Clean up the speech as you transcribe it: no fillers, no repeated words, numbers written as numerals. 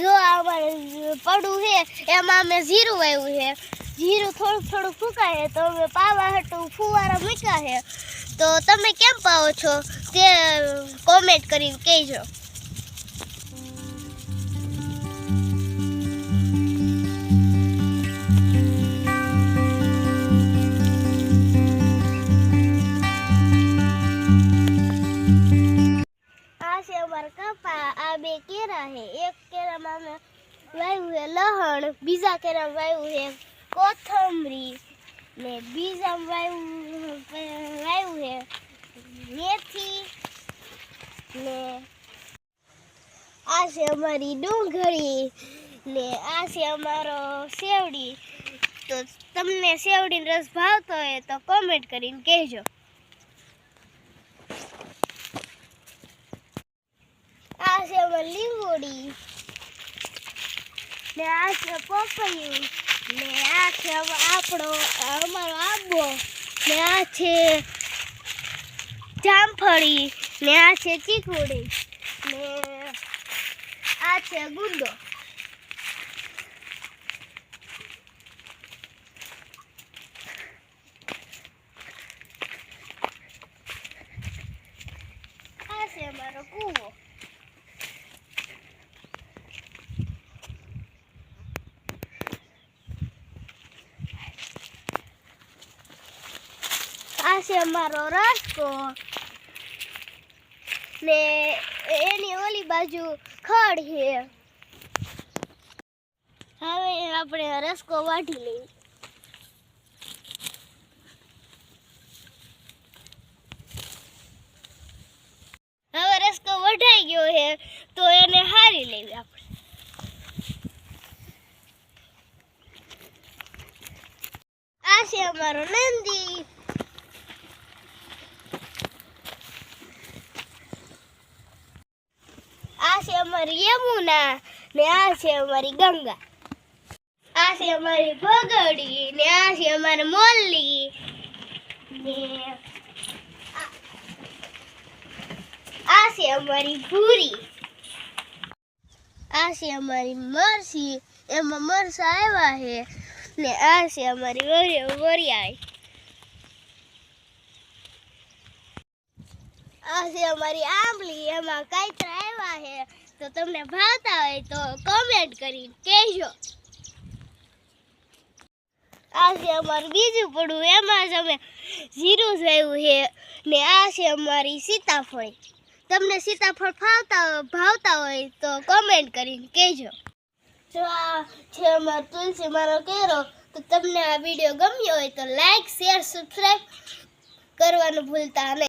જો અમારે પડું છે એમાં અમે જીરું વાવ્યું છે. જીરું થોડું થોડું ફૂંકાય છે તો અમે પાવા હાટું ફુવારા મૂક્યા છે. તો તમે કેમ પાવો છો તે કોમેન્ટ કરીને કહેજો. કપા આ બે કેરા છે. એક કેરામાં અમે વાવ્યું છે લહણ, બીજા કેરામાં વાવ્યું છે કોથમરી ને બીજામાં વાવ્યું છે મેથી ને આ છે અમારી ડુંગળી ને આ છે અમારો સેવડી. તો તમને સેવડીનો રસ ભાવતો હોય તો કોમેન્ટ કરીને કહેજો. આ છે અમારી લીંબોડી ને આ છે પપૈયું ને આ છે અમારો આંબો ને આ છે જામફળી ને આ છે ચીકુડી ને આ છે ગુંદો. આ છે અમારો કૂવો. આ છે અમારો રસ્તો ને એની ઓલી બાજુ ખડ છે. હવે આપણે રસ્કો વાઢી લઈએ. હવે રસ્કો વઢાઈ ગયો છે તો એને હારી લેવી આપણે. આ છે અમારો નંદી. આ છે અમારી યમુના ને આ છે અમારી ગંગા. આ છે અમારી ભગડી ને આ છે અમારી મોલ્લી ને આ છે અમારી ભૂરી. આ છે અમારી મરસી, એમાં મરસા આવ્યા છે ને આ છે અમારી વરિયાળી. આ છે અમારી આંબલી, એમાં કાંતરા આવ્યા છે. તો તમને ભાવતા હોય તો કોમેન્ટ કરીને કહેજો. આ છે અમારું બીજું પડું, એમાં જ અમે જીરું વાવ્યું છે ને આ છે અમારી સીતાફળ. તમને સીતાફળ ભાવતા હોય તો કોમેન્ટ કરીને કહેજો. જો આ છે અમારો તુલસી માનો કેરો. તો તમને આ વિડીયો ગમ્યો હોય તો લાઈક, શેર, સબસ્ક્રાઈબ કરવાનું ભૂલતા નહીં.